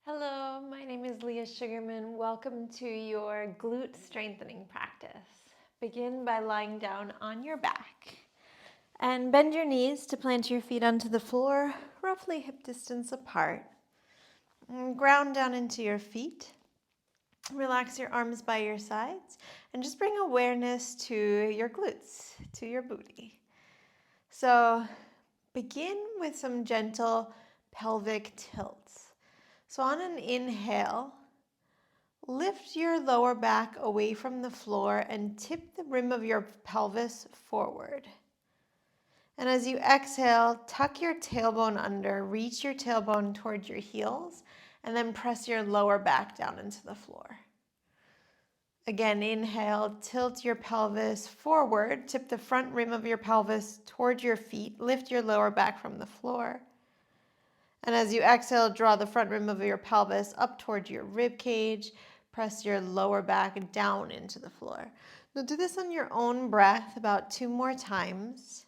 Hello, my name is Leah Sugarman. Welcome to your glute strengthening practice. Begin by lying down on your back and bend your knees to plant your feet onto the floor, roughly hip distance apart. And ground down into your feet. Relax your arms by your sides and just bring awareness to your glutes, to your booty. So begin with some gentle pelvic tilts. So on an inhale, lift your lower back away from the floor and tip the rim of your pelvis forward. And as you exhale, tuck your tailbone under, reach your tailbone towards your heels, and then press your lower back down into the floor. Again, inhale, tilt your pelvis forward, tip the front rim of your pelvis towards your feet, lift your lower back from the floor. And as you exhale, draw the front rim of your pelvis up towards your rib cage. Press your lower back down into the floor. Now do this on your own breath about 2 more times.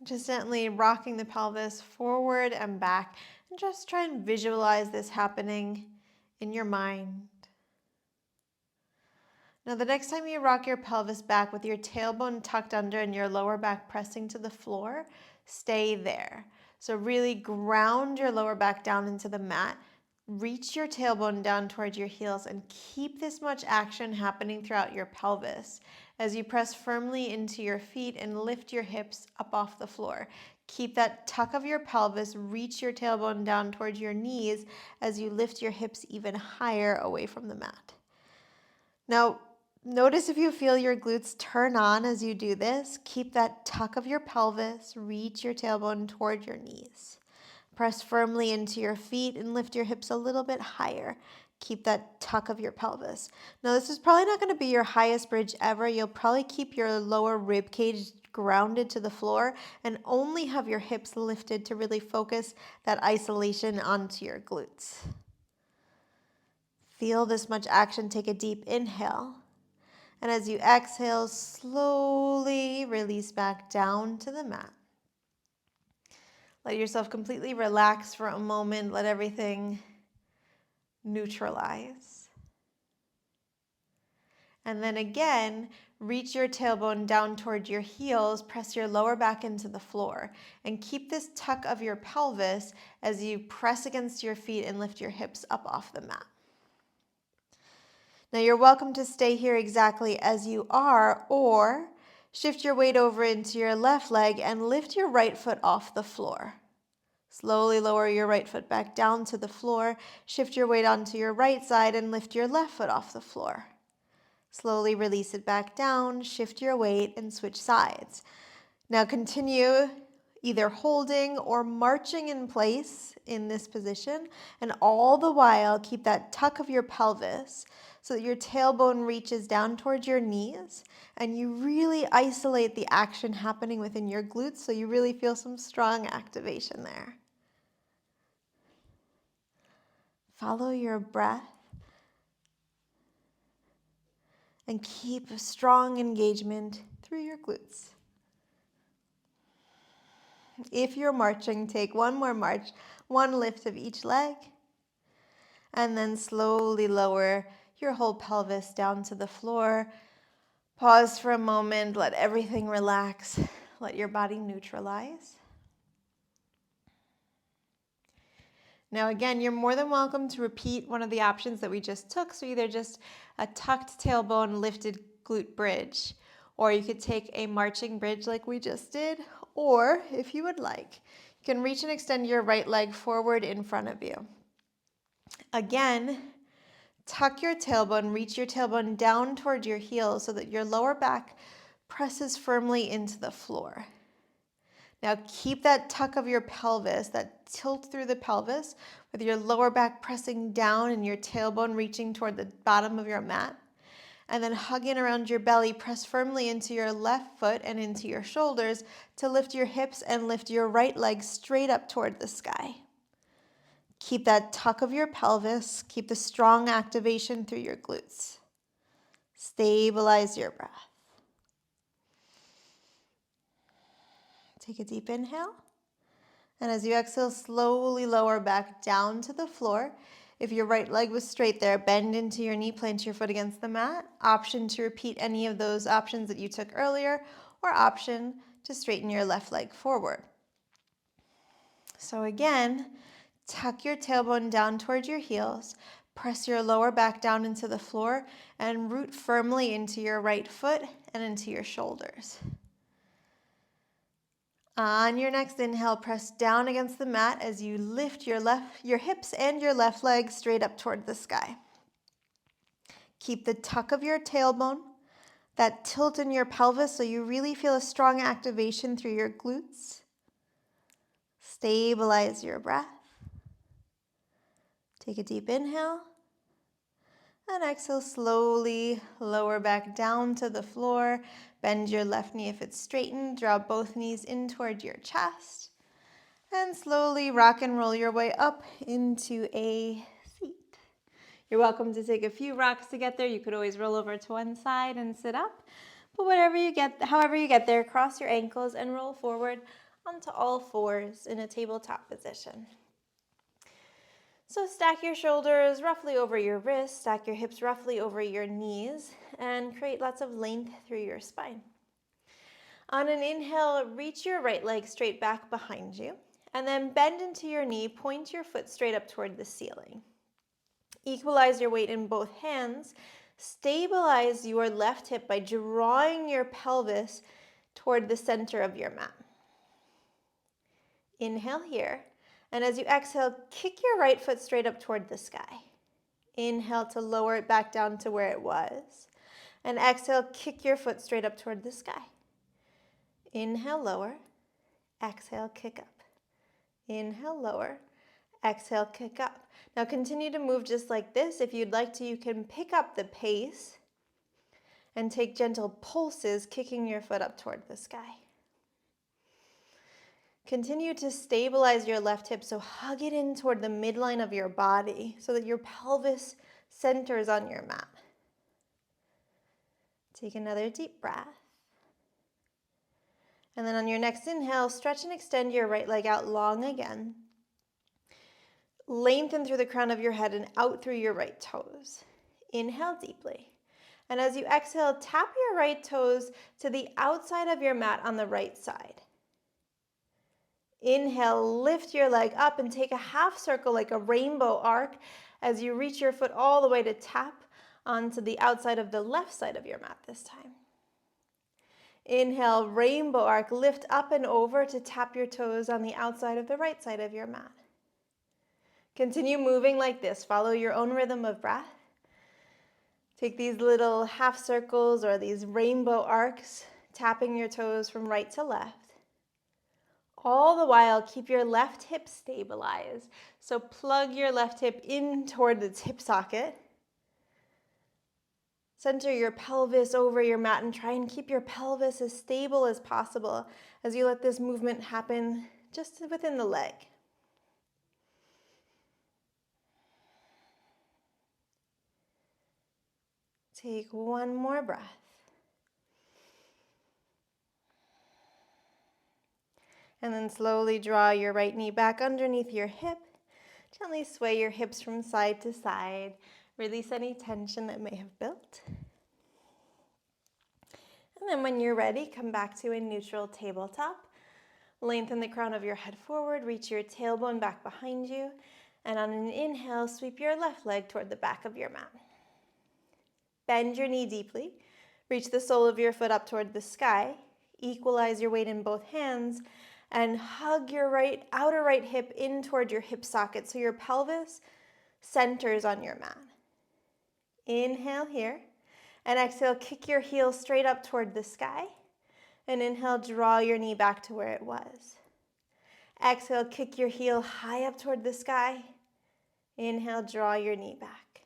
Just gently rocking the pelvis forward and back. And just try and visualize this happening in your mind. Now the next time you rock your pelvis back with your tailbone tucked under and your lower back pressing to the floor, stay there. So really ground your lower back down into the mat, reach your tailbone down towards your heels, and keep this much action happening throughout your pelvis as you press firmly into your feet and lift your hips up off the floor. Keep that tuck of your pelvis, reach your tailbone down towards your knees as you lift your hips even higher away from the mat. Now, notice if you feel your glutes turn on as you do this. Keep that tuck of your pelvis, reach your tailbone toward your knees. Press firmly into your feet and lift your hips a little bit higher. Keep that tuck of your pelvis. Now, this is probably not going to be your highest bridge ever. You'll probably keep your lower rib cage grounded to the floor and only have your hips lifted to really focus that isolation onto your glutes. Feel this much action. Take a deep inhale. And as you exhale, slowly release back down to the mat. Let yourself completely relax for a moment. Let everything neutralize. And then again, reach your tailbone down towards your heels. Press your lower back into the floor. And keep this tuck of your pelvis as you press against your feet and lift your hips up off the mat. Now you're welcome to stay here exactly as you are, or shift your weight over into your left leg and lift your right foot off the floor. Slowly lower your right foot back down to the floor. Shift your weight onto your right side and lift your left foot off the floor. Slowly release it back down, shift your weight, and switch sides. Now continue either holding or marching in place in this position, and all the while keep that tuck of your pelvis so that your tailbone reaches down towards your knees, and you really isolate the action happening within your glutes so you really feel some strong activation there. Follow your breath and keep a strong engagement through your glutes. If you're marching, take one more march, one lift of each leg, and then slowly lower your whole pelvis down to the floor. Pause for a moment, let everything relax, let your body neutralize. Now again, you're more than welcome to repeat one of the options that we just took, so either just a tucked tailbone lifted glute bridge, or you could take a marching bridge like we just did, or if you would like, you can reach and extend your right leg forward in front of you. Again, tuck your tailbone, reach your tailbone down toward your heels so that your lower back presses firmly into the floor. Now keep that tuck of your pelvis, that tilt through the pelvis with your lower back pressing down and your tailbone reaching toward the bottom of your mat. And then hug in around your belly, press firmly into your left foot and into your shoulders to lift your hips and lift your right leg straight up toward the sky. Keep that tuck of your pelvis. Keep the strong activation through your glutes. Stabilize your breath. Take a deep inhale. And as you exhale, slowly lower back down to the floor. If your right leg was straight there, bend into your knee, plant your foot against the mat. Option to repeat any of those options that you took earlier, or option to straighten your left leg forward. So again, tuck your tailbone down towards your heels, press your lower back down into the floor, and root firmly into your right foot and into your shoulders. On your next inhale, press down against the mat as you lift your hips and your left leg straight up toward the sky. Keep the tuck of your tailbone, that tilt in your pelvis so you really feel a strong activation through your glutes. Stabilize your breath. Take a deep inhale. And exhale, slowly lower back down to the floor. Bend your left knee if it's straightened. Draw both knees in toward your chest. And slowly rock and roll your way up into a seat. You're welcome to take a few rocks to get there. You could always roll over to one side and sit up. But however you get there, cross your ankles and roll forward onto all fours in a tabletop position. So stack your shoulders roughly over your wrists, stack your hips roughly over your knees, and create lots of length through your spine. On an inhale, reach your right leg straight back behind you, and then bend into your knee, point your foot straight up toward the ceiling. Equalize your weight in both hands. Stabilize your left hip by drawing your pelvis toward the center of your mat. Inhale here. And as you exhale, kick your right foot straight up toward the sky. Inhale to lower it back down to where it was. And exhale, kick your foot straight up toward the sky. Inhale, lower. Exhale, kick up. Inhale, lower. Exhale, kick up. Now continue to move just like this. If you'd like to, you can pick up the pace and take gentle pulses, kicking your foot up toward the sky. Continue to stabilize your left hip, so hug it in toward the midline of your body so that your pelvis centers on your mat. Take another deep breath. And then on your next inhale, stretch and extend your right leg out long again. Lengthen through the crown of your head and out through your right toes. Inhale deeply. And as you exhale, tap your right toes to the outside of your mat on the right side. Inhale, lift your leg up and take a half circle like a rainbow arc as you reach your foot all the way to tap onto the outside of the left side of your mat this time. Inhale, rainbow arc, lift up and over to tap your toes on the outside of the right side of your mat. Continue moving like this. Follow your own rhythm of breath. Take these little half circles or these rainbow arcs, tapping your toes from right to left. All the while, keep your left hip stabilized. So plug your left hip in toward its hip socket. Center your pelvis over your mat and try and keep your pelvis as stable as possible as you let this movement happen just within the leg. Take one more breath. And then slowly draw your right knee back underneath your hip. Gently sway your hips from side to side. Release any tension that may have built. And then when you're ready, come back to a neutral tabletop. Lengthen the crown of your head forward, reach your tailbone back behind you, and on an inhale, sweep your left leg toward the back of your mat. Bend your knee deeply. Reach the sole of your foot up toward the sky. Equalize your weight in both hands, and hug your outer right hip in toward your hip socket so your pelvis centers on your mat. Inhale here, and exhale, kick your heels straight up toward the sky. And inhale, draw your knee back to where it was. Exhale, kick your heel high up toward the sky. Inhale, draw your knee back.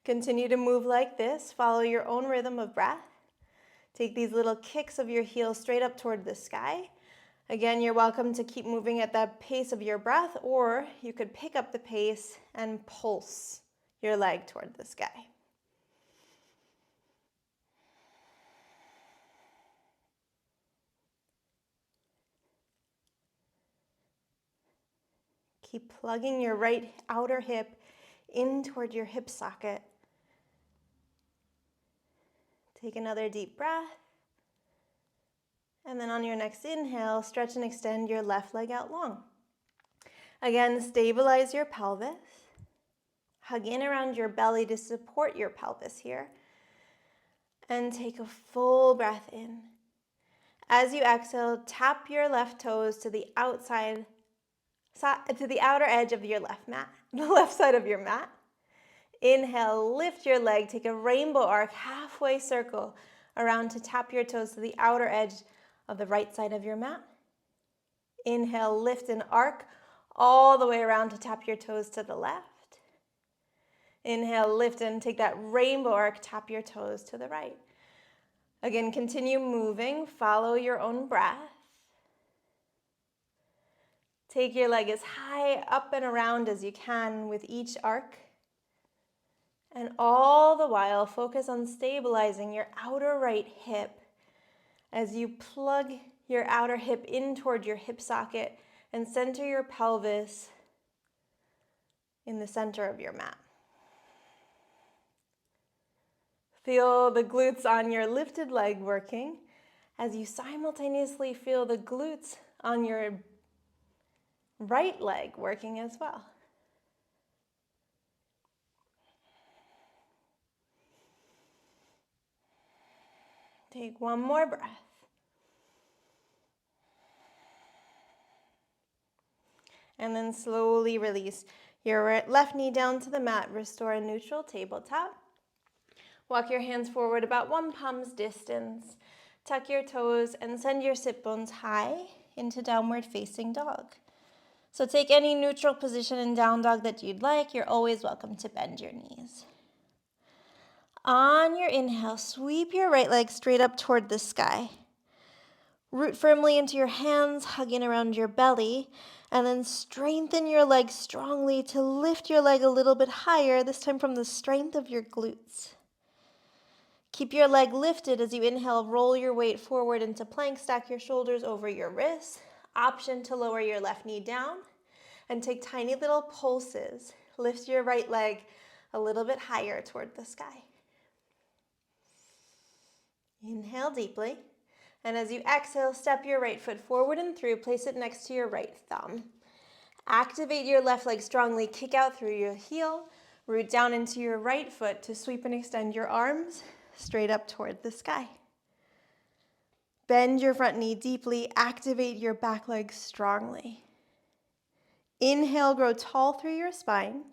Continue to move like this. Follow your own rhythm of breath. Take these little kicks of your heels straight up toward the sky. Again, you're welcome to keep moving at the pace of your breath, or you could pick up the pace and pulse your leg toward the sky. Keep plugging your right outer hip in toward your hip socket. Take another deep breath. And then on your next inhale, stretch and extend your left leg out long. Again, stabilize your pelvis. Hug in around your belly to support your pelvis here. And take a full breath in. As you exhale, tap your left toes to the outer edge of your left mat, the left side of your mat. Inhale, lift your leg, take a rainbow arc, halfway circle around to tap your toes to the outer edge of the right side of your mat. Inhale, lift and arc all the way around to tap your toes to the left. Inhale, lift and take that rainbow arc, tap your toes to the right. Again, continue moving, follow your own breath. Take your leg as high up and around as you can with each arc. And all the while, focus on stabilizing your outer right hip as you plug your outer hip in toward your hip socket and center your pelvis in the center of your mat. Feel the glutes on your lifted leg working as you simultaneously feel the glutes on your right leg working as well. Take one more breath. And then slowly release your left knee down to the mat. Restore a neutral tabletop. Walk your hands forward about 1 palm's distance. Tuck your toes and send your sit bones high into downward facing dog. So take any neutral position in down dog that you'd like. You're always welcome to bend your knees. On your inhale, sweep your right leg straight up toward the sky. Root firmly into your hands, hugging around your belly, and then strengthen your leg strongly to lift your leg a little bit higher, this time from the strength of your glutes. Keep your leg lifted as you inhale, roll your weight forward into plank, stack your shoulders over your wrists. Option to lower your left knee down and take tiny little pulses. Lift your right leg a little bit higher toward the sky. Inhale deeply, and as you exhale, step your right foot forward and through, place it next to your right thumb. Activate your left leg strongly, kick out through your heel, root down into your right foot to sweep and extend your arms straight up toward the sky. Bend your front knee deeply, activate your back leg strongly. Inhale, grow tall through your spine.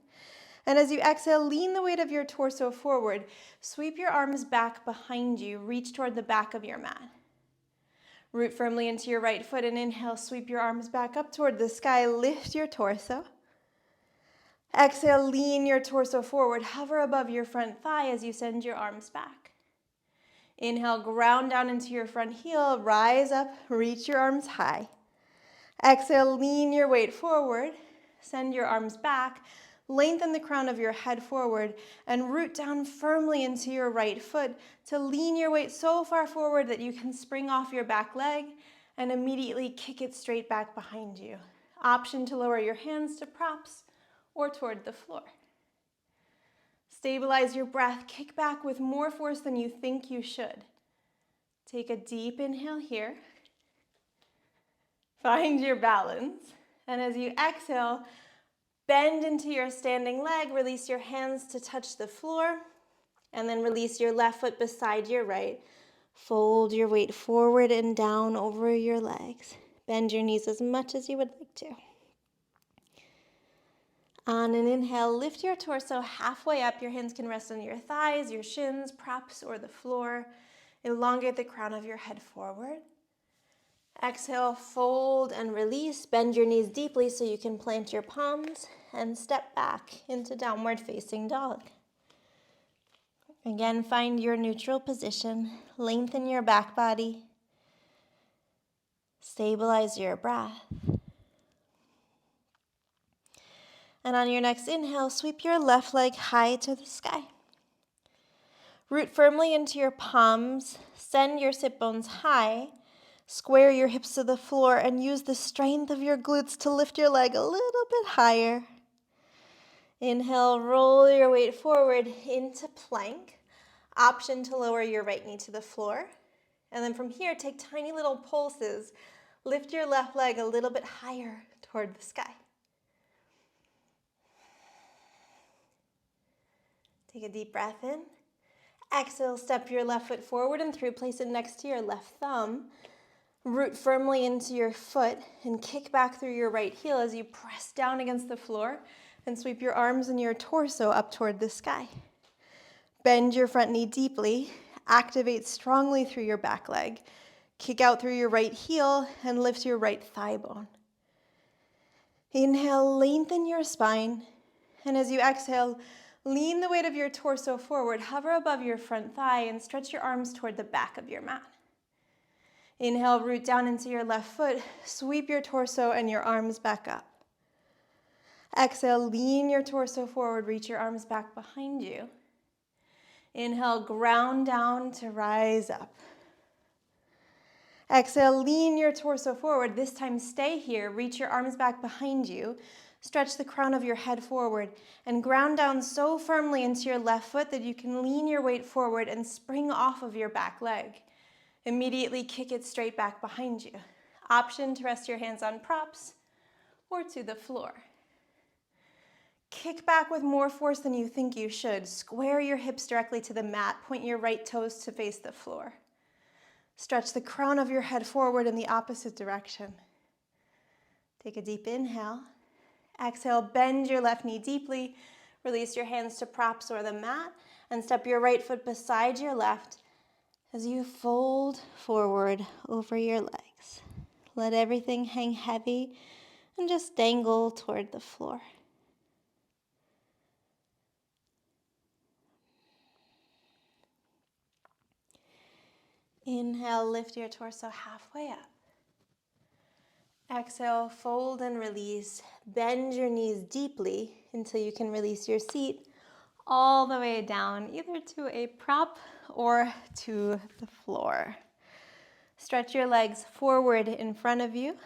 And as you exhale, lean the weight of your torso forward. Sweep your arms back behind you. Reach toward the back of your mat. Root firmly into your right foot and inhale, sweep your arms back up toward the sky. Lift your torso. Exhale, lean your torso forward. Hover above your front thigh as you send your arms back. Inhale, ground down into your front heel. Rise up, reach your arms high. Exhale, lean your weight forward. Send your arms back. Lengthen the crown of your head forward and root down firmly into your right foot to lean your weight so far forward that you can spring off your back leg and immediately kick it straight back behind you. Option to lower your hands to props or toward the floor. Stabilize your breath. Kick back with more force than you think you should. Take a deep inhale here. Find your balance. And as you exhale, bend into your standing leg, release your hands to touch the floor, and then release your left foot beside your right. Fold your weight forward and down over your legs. Bend your knees as much as you would like to. On an inhale, lift your torso halfway up. Your hands can rest on your thighs, your shins, props, or the floor. Elongate the crown of your head forward. Exhale, fold and release. Bend your knees deeply so you can plant your palms and step back into downward facing dog. Again, find your neutral position. Lengthen your back body. Stabilize your breath. And on your next inhale, sweep your left leg high to the sky. Root firmly into your palms. Send your sit bones high. Square your hips to the floor and use the strength of your glutes to lift your leg a little bit higher. Inhale, roll your weight forward into plank. Option to lower your right knee to the floor. And then from here, take tiny little pulses. Lift your left leg a little bit higher toward the sky. Take a deep breath in. Exhale, step your left foot forward and through. Place it next to your left thumb. Root firmly into your foot and kick back through your right heel as you press down against the floor and sweep your arms and your torso up toward the sky. Bend your front knee deeply. Activate strongly through your back leg. Kick out through your right heel and lift your right thigh bone. Inhale, lengthen your spine. And as you exhale, lean the weight of your torso forward, hover above your front thigh, and stretch your arms toward the back of your mat. Inhale, root down into your left foot, sweep your torso and your arms back up. Exhale, lean your torso forward, reach your arms back behind you. Inhale, ground down to rise up. Exhale, lean your torso forward. This time stay here, reach your arms back behind you. Stretch the crown of your head forward and ground down so firmly into your left foot that you can lean your weight forward and spring off of your back leg. Immediately kick it straight back behind you. Option to rest your hands on props or to the floor. Kick back with more force than you think you should. Square your hips directly to the mat. Point your right toes to face the floor. Stretch the crown of your head forward in the opposite direction. Take a deep inhale. Exhale, bend your left knee deeply. Release your hands to props or the mat and step your right foot beside your left as you fold forward over your legs. Let everything hang heavy and just dangle toward the floor. Inhale, lift your torso halfway up. Exhale, fold and release. Bend your knees deeply until you can release your seat all the way down, either to a prop or to the floor. Stretch your legs forward in front of you.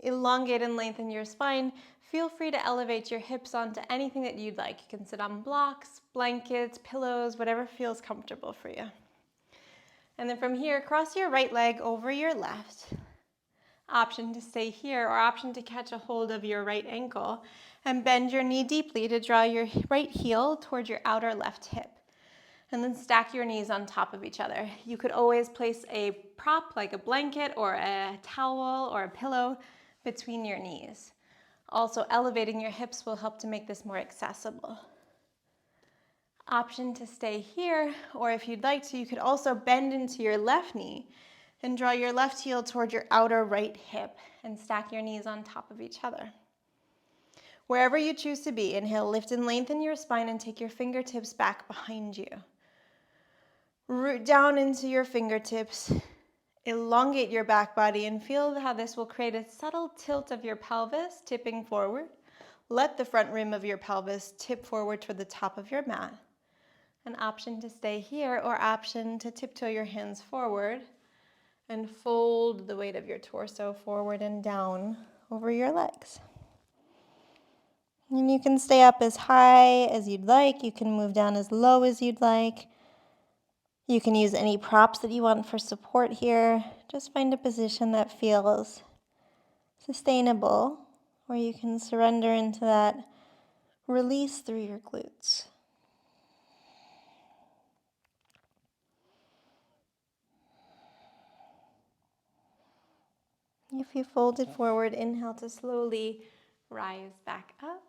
Elongate and lengthen your spine. Feel free to elevate your hips onto anything that you'd like. You can sit on blocks, blankets, pillows, whatever feels comfortable for you. And then from here, cross your right leg over your left. Option to stay here or option to catch a hold of your right ankle and bend your knee deeply to draw your right heel towards your outer left hip. And then stack your knees on top of each other. You could always place a prop like a blanket or a towel or a pillow between your knees. Also, elevating your hips will help to make this more accessible. Option to stay here, or if you'd like to, you could also bend into your left knee and draw your left heel toward your outer right hip and stack your knees on top of each other. Wherever you choose to be, inhale, lift and lengthen your spine and take your fingertips back behind you. Root down into your fingertips, elongate your back body and feel how this will create a subtle tilt of your pelvis, tipping forward. Let the front rim of your pelvis tip forward toward the top of your mat. An option to stay here or option to tiptoe your hands forward and fold the weight of your torso forward and down over your legs. And you can stay up as high as you'd like. You can move down as low as you'd like. You can use any props that you want for support here. Just find a position that feels sustainable, where you can surrender into that release through your glutes. If you fold it forward, inhale to slowly rise back up.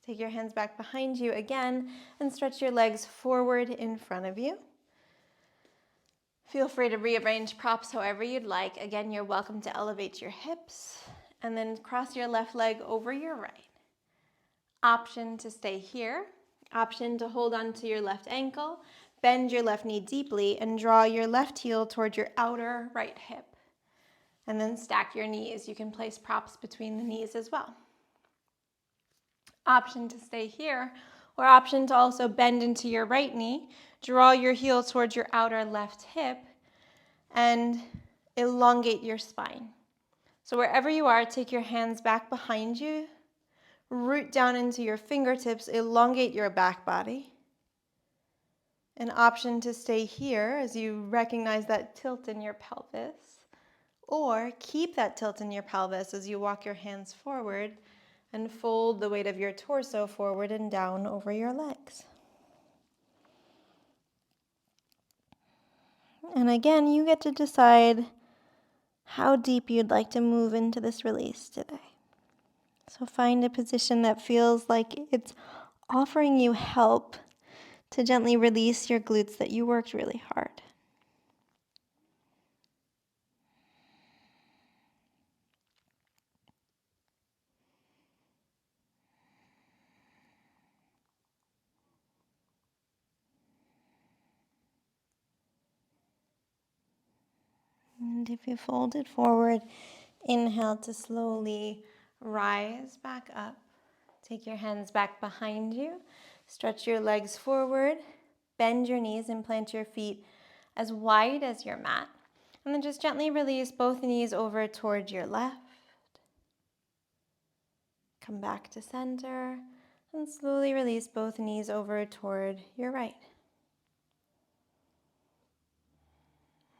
Take your hands back behind you again and stretch your legs forward in front of you. Feel free to rearrange props however you'd like. Again, you're welcome to elevate your hips and then cross your left leg over your right. Option to stay here. Option to hold on to your left ankle, bend your left knee deeply and draw your left heel toward your outer right hip. And then stack your knees. You can place props between the knees as well. Option to stay here, or option to also bend into your right knee, draw your heel towards your outer left hip, and elongate your spine. So wherever you are, take your hands back behind you, root down into your fingertips, elongate your back body. An option to stay here as you recognize that tilt in your pelvis, or keep that tilt in your pelvis as you walk your hands forward and fold the weight of your torso forward and down over your legs. And again, you get to decide how deep you'd like to move into this release today. So find a position that feels like it's offering you help to gently release your glutes that you worked really hard. And if you fold it forward, inhale to slowly rise back up. Take your hands back behind you. Stretch your legs forward. Bend your knees and plant your feet as wide as your mat. And then just gently release both knees over toward your left. Come back to center and slowly release both knees over toward your right.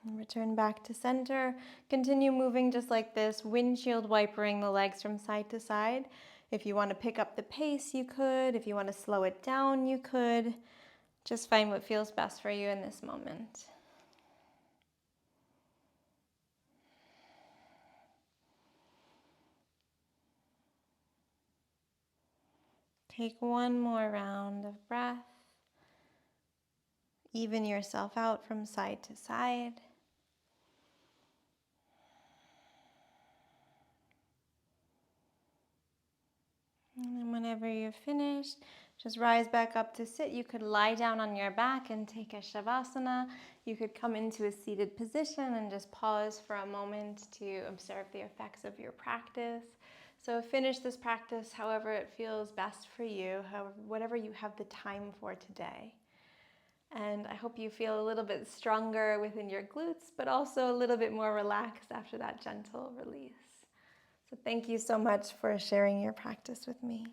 And return back to center. Continue moving just like this, windshield wipering the legs from side to side. If you want to pick up the pace, you could. If you want to slow it down, you could. Just find what feels best for you in this moment. Take one more round of breath. Even yourself out from side to side. And then whenever you're finished, just rise back up to sit. You could lie down on your back and take a shavasana. You could come into a seated position and just pause for a moment to observe the effects of your practice. So finish this practice however it feels best for you, whatever you have the time for today. And I hope you feel a little bit stronger within your glutes, but also a little bit more relaxed after that gentle release. So thank you so much for sharing your practice with me.